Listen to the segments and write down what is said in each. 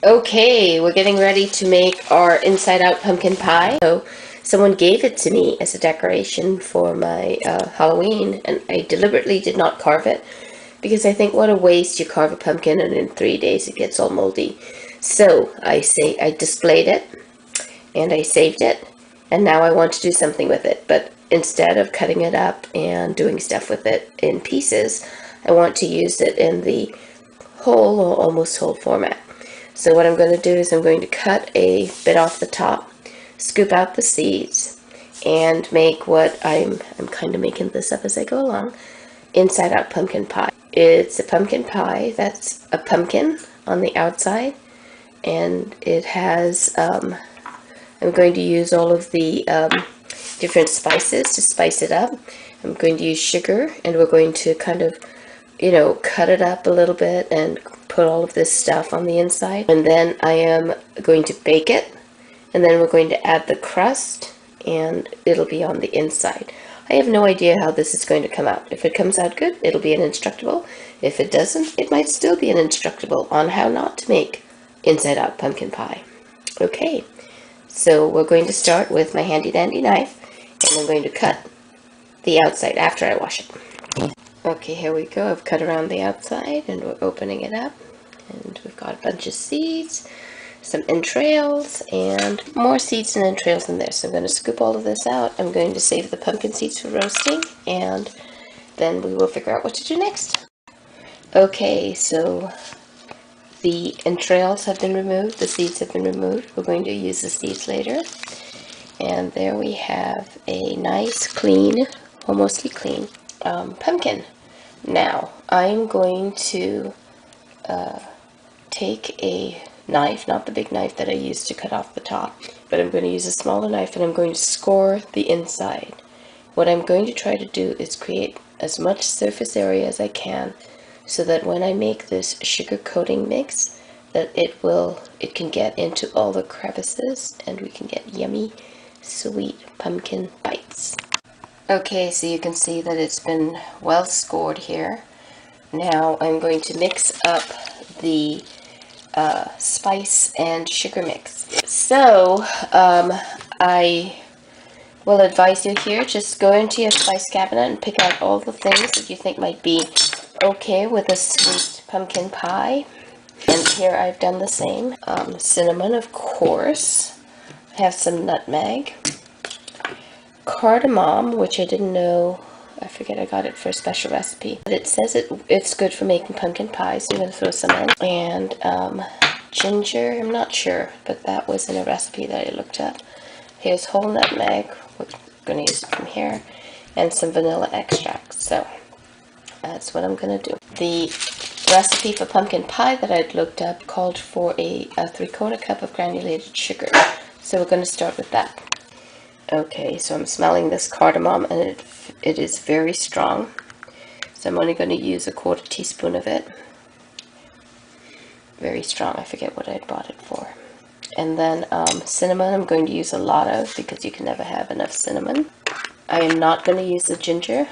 Okay, we're getting ready to make our inside-out pumpkin pie. So someone gave it to me as a decoration for my Halloween, and I deliberately did not carve it because I think what a waste, you carve a pumpkin and in 3 days it gets all moldy. So I displayed it and I saved it, and now I want to do something with it. But instead of cutting it up and doing stuff with it in pieces, I want to use it in the whole or almost whole format. So what I'm going to do is I'm going to cut a bit off the top, scoop out the seeds, and make what I'm kind of making this up as I go along, inside out pumpkin pie. It's a pumpkin pie that's a pumpkin on the outside, and it has, I'm going to use all of the different spices to spice it up. I'm going to use sugar, and we're going to kind of, cut it up a little bit and put all of this stuff on the inside. And then I am going to bake it, and then we're going to add the crust, and it'll be on the inside. I have no idea how this is going to come out. If it comes out good, it'll be an Instructable. If it doesn't, it might still be an Instructable on how not to make inside out pumpkin pie. Okay, so we're going to start with my handy dandy knife, and I'm going to cut the outside after I wash it. Okay, here we go. I've cut around the outside and we're opening it up, and we've got a bunch of seeds, some entrails, and more seeds and entrails in there. So I'm going to scoop all of this out. I'm going to save the pumpkin seeds for roasting, and then we will figure out what to do next. Okay, so the entrails have been removed, the seeds have been removed. We're going to use the seeds later. And there we have a nice clean, well, mostly clean, pumpkin. Now, I'm going to take a knife, not the big knife that I used to cut off the top, but I'm going to use a smaller knife, and I'm going to score the inside. What I'm going to try to do is create as much surface area as I can, so that when I make this sugar coating mix, that it can get into all the crevices, and we can get yummy, sweet pumpkin bites. Okay, so you can see that it's been well scored here. Now I'm going to mix up the spice and sugar mix. So I will advise you here, just go into your spice cabinet and pick out all the things that you think might be okay with a sweet pumpkin pie. And here I've done the same. Cinnamon, of course. I have some nutmeg. Cardamom, which I didn't know, I forget, I got it for a special recipe. But it says it's good for making pumpkin pie, so I'm going to throw some in. And ginger, I'm not sure, but that was in a recipe that I looked up. Here's whole nutmeg, we're going to use it from here, and some vanilla extract. So that's what I'm going to do. The recipe for pumpkin pie that I'd looked up called for a 3/4 cup of granulated sugar. So we're going to start with that. Okay, so I'm smelling this cardamom, and it is very strong. So I'm only going to use a 1/4 teaspoon of it. Very strong. I forget what I bought it for. And then cinnamon I'm going to use a lot of, because you can never have enough cinnamon. I am not going to use the ginger,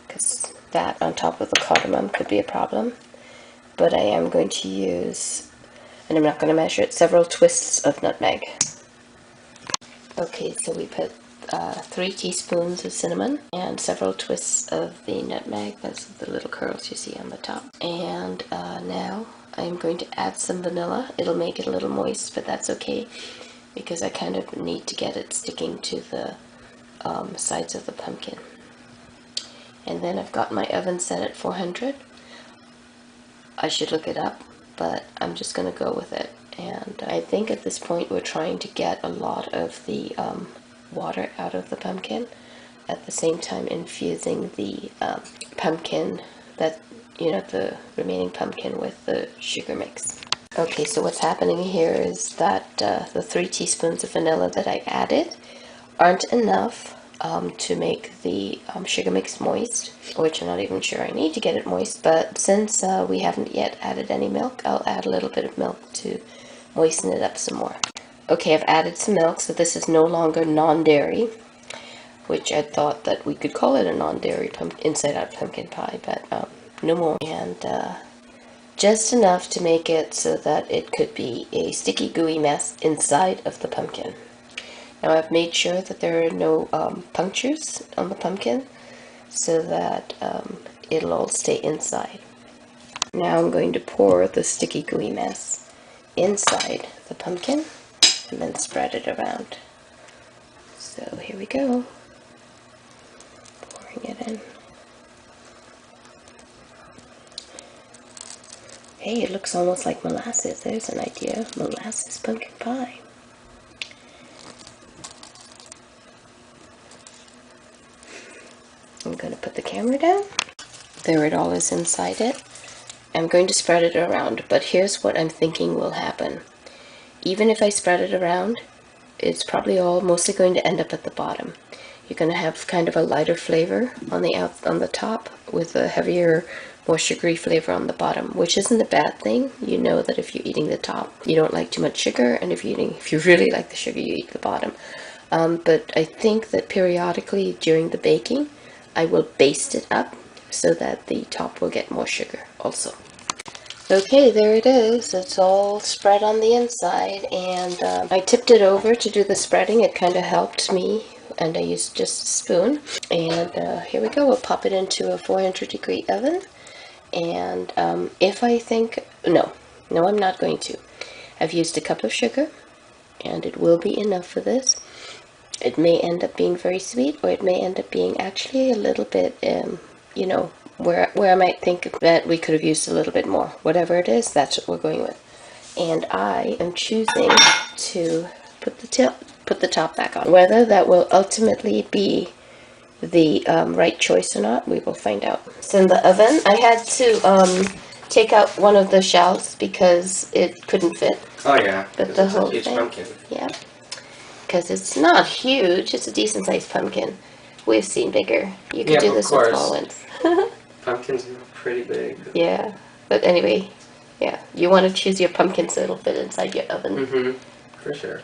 because that on top of the cardamom could be a problem. But I am going to use, and I'm not going to measure it, several twists of nutmeg. Okay, so we put 3 teaspoons of cinnamon and several twists of the nutmeg. That's the little curls you see on the top. And now I'm going to add some vanilla. It'll make it a little moist, but that's okay, because I kind of need to get it sticking to the sides of the pumpkin. And then I've got my oven set at 400. I should look it up, but I'm just going to go with it. And I think at this point we're trying to get a lot of the water out of the pumpkin, at the same time infusing the pumpkin, the remaining pumpkin, with the sugar mix. Okay, so what's happening here is that the 3 teaspoons of vanilla that I added aren't enough to make the sugar mix moist, which I'm not even sure I need to get it moist, but since we haven't yet added any milk, I'll add a little bit of milk to moisten it up some more. Okay, I've added some milk, so this is no longer non-dairy, which I thought that we could call it a non-dairy inside-out pumpkin pie, but no more. And just enough to make it so that it could be a sticky gooey mess inside of the pumpkin. Now I've made sure that there are no punctures on the pumpkin so that it'll all stay inside. Now I'm going to pour the sticky gooey mess inside the pumpkin and then spread it around. So here we go, pouring it in. Hey, it looks almost like molasses. There's an idea. Molasses pumpkin pie. I'm going to put the camera down. There it all is inside it. I'm going to spread it around, but here's what I'm thinking will happen. Even if I spread it around, it's probably all mostly going to end up at the bottom. You're going to have kind of a lighter flavor on the top with a heavier, more sugary flavor on the bottom, which isn't a bad thing. You know that if you're eating the top, you don't like too much sugar, and if you really like the sugar, you eat the bottom. But I think that periodically during the baking, I will baste it up so that the top will get more sugar also. Okay, there it is. It's all spread on the inside, and I tipped it over to do the spreading. It kind of helped me, and I used just a spoon. And here we go. We'll pop it into a 400-degree oven. And if I think, no, I'm not going to. I've used a cup of sugar, and it will be enough for this. It may end up being very sweet, or it may end up being actually a little bit, you know, where I might think that we could have used a little bit more. Whatever it is, that's what we're going with. And I am choosing to put the top back on. Whether that will ultimately be the right choice or not, we will find out. It's in the oven. I had to take out one of the shells because it couldn't fit. Oh yeah, but the whole huge thing. Pumpkin. Yeah, because it's not huge. It's a decent sized pumpkin. We've seen bigger. You could do this with small ones. Pumpkins are pretty big. Yeah, but anyway, yeah, you want to choose your pumpkin so it'll fit inside your oven. Mm-hmm, for sure.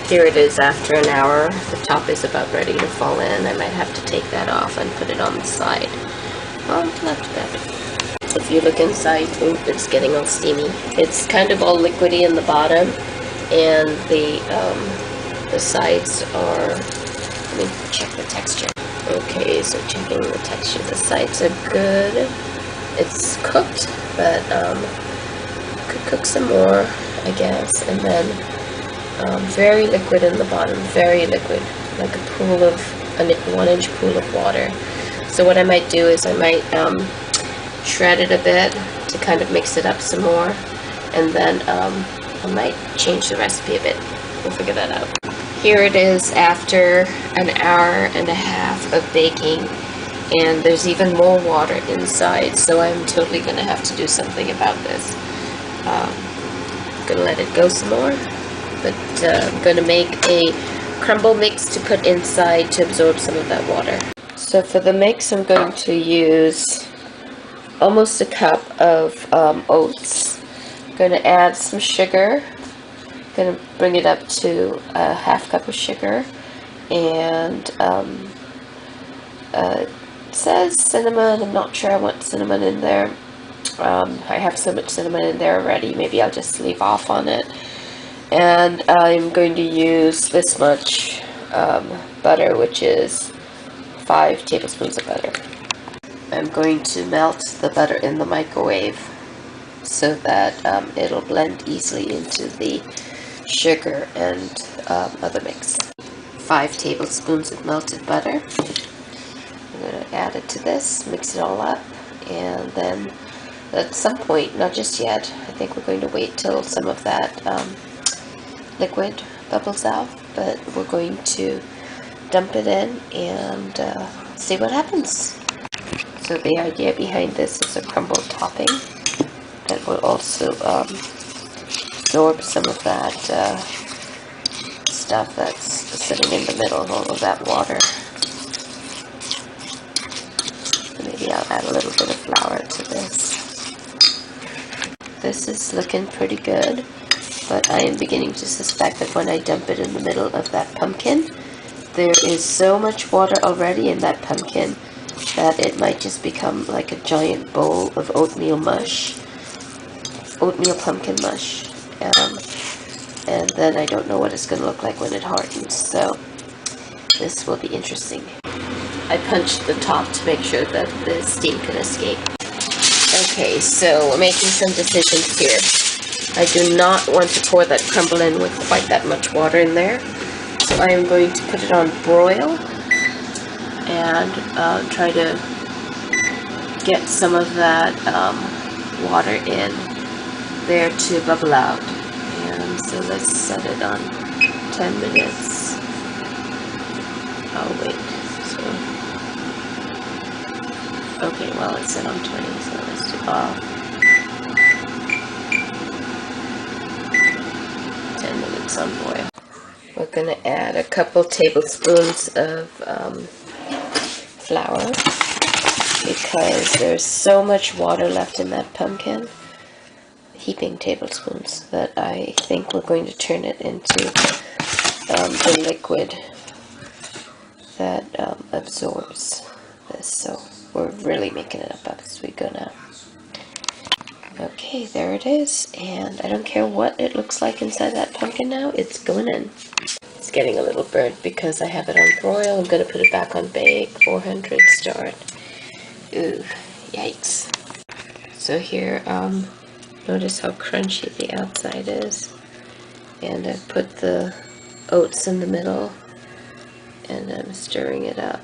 Here it is after an hour. The top is about ready to fall in. I might have to take that off and put it on the side. Oh, not too bad. If you look inside, ooh, it's getting all steamy. It's kind of all liquidy in the bottom, and the sides are, let me check the texture. Okay, so checking the texture. The sides are good. It's cooked, but could cook some more, I guess. And then very liquid in the bottom, very liquid, like a pool of, a 1-inch pool of water. So what I might do is I might shred it a bit to kind of mix it up some more, and then I might change the recipe a bit. We'll figure that out. Here it is after an hour and a half of baking, and there's even more water inside, so I'm totally going to have to do something about this. I'm going to let it go some more, but I'm going to make a crumble mix to put inside to absorb some of that water. So for the mix, I'm going to use almost a cup of oats. I'm going to add some sugar. Going to bring it up to a half cup of sugar, and it says cinnamon. I'm not sure I want cinnamon in there. I have so much cinnamon in there already, maybe I'll just leave off on it. And I'm going to use this much butter, which is 5 tablespoons of butter. I'm going to melt the butter in the microwave so that it'll blend easily into the sugar and other mix. 5 tablespoons of melted butter. I'm going to add it to this, mix it all up, and then at some point, not just yet, I think we're going to wait till some of that liquid bubbles out, but we're going to dump it in and see what happens. So the idea behind this is a crumble topping that will also absorb some of that stuff that's sitting in the middle, all of that water. Maybe I'll add a little bit of flour to this. This is looking pretty good, but I am beginning to suspect that when I dump it in the middle of that pumpkin, there is so much water already in that pumpkin that it might just become like a giant bowl of oatmeal mush, oatmeal pumpkin mush. And then I don't know what it's going to look like when it hardens, so this will be interesting. I punched the top to make sure that the steam can escape. Okay, so we're making some decisions here. I do not want to pour that crumble in with quite that much water in there, so I am going to put it on broil and try to get some of that water in there to bubble out. And so let's set it on 10 minutes. Oh wait, so okay, well it's set on 20, so let's do 10 minutes on boil. We're going to add a couple tablespoons of flour because there's so much water left in that pumpkin, heaping tablespoons, that I think we're going to turn it into the liquid that absorbs this. So we're really making it up as we go now. Okay, there it is, and I don't care what it looks like inside that pumpkin now, it's going in. It's getting a little burnt because I have it on broil. I'm going to put it back on bake, 400 start. Ooh, yikes. So here, notice how crunchy the outside is. And I've put the oats in the middle, and I'm stirring it up.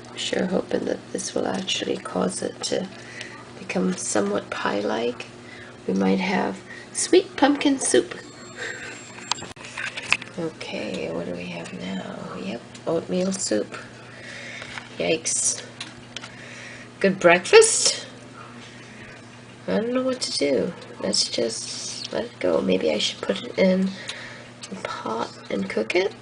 I'm sure hoping that this will actually cause it to become somewhat pie-like. We might have sweet pumpkin soup. Okay, what do we have now? Yep, oatmeal soup. Yikes. Good breakfast? I don't know what to do. Let's just let it go. Maybe I should put it in a pot and cook it?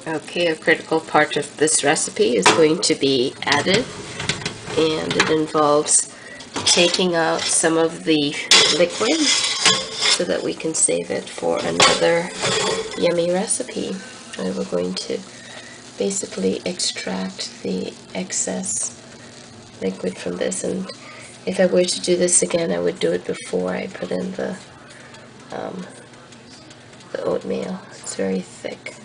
Okay, a critical part of this recipe is going to be added, and it involves taking out some of the liquid so that we can save it for another yummy recipe. And we're going to basically extract the excess liquid from this, and if I were to do this again, I would do it before I put in the oatmeal. It's very thick.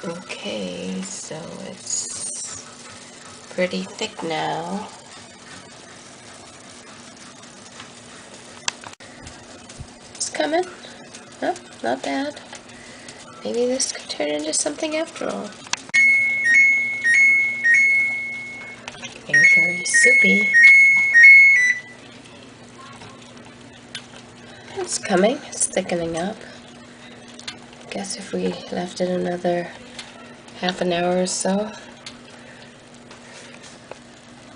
Okay, so it's pretty thick now. It's coming. Oh, not bad. Maybe this could turn into something after all. Getting very soupy. It's coming. It's thickening up. I guess if we left it another half an hour or so.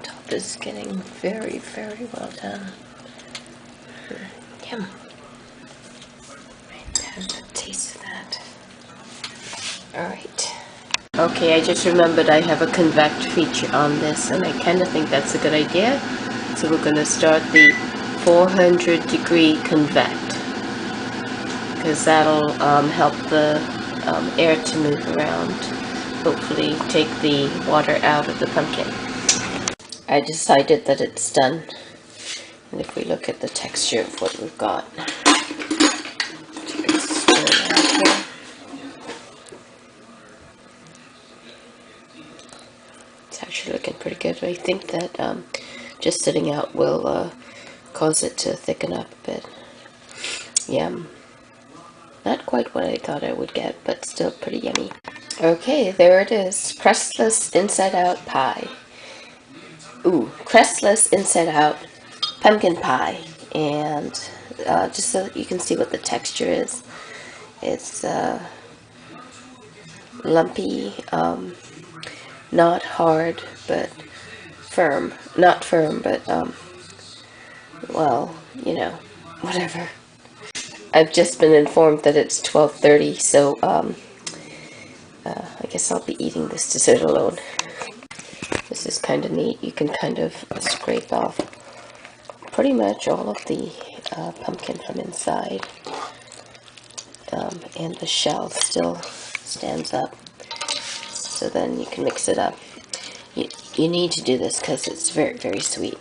Top is getting very, very well done. Yum. Right, have a taste of that. Alright. Okay, I just remembered I have a convect feature on this, and I kind of think that's a good idea. So we're going to start the 400-degree convect, because that'll help the air to move around, hopefully take the water out of the pumpkin. I decided that it's done, and if we look at the texture of what we've got, it's actually looking pretty good. I think that just sitting out will cause it to thicken up a bit. Yum. Not quite what I thought I would get, but still pretty yummy. Okay, there it is. Crustless inside-out pie. Ooh, crustless inside-out pumpkin pie. And just so that you can see what the texture is, it's lumpy, not hard, but firm. Not firm, but, well, you know, whatever. I've just been informed that it's 12:30, so I guess I'll be eating this dessert alone. This is kind of neat. You can kind of scrape off pretty much all of the pumpkin from inside, and the shell still stands up. So then you can mix it up. You need to do this because it's very, very sweet.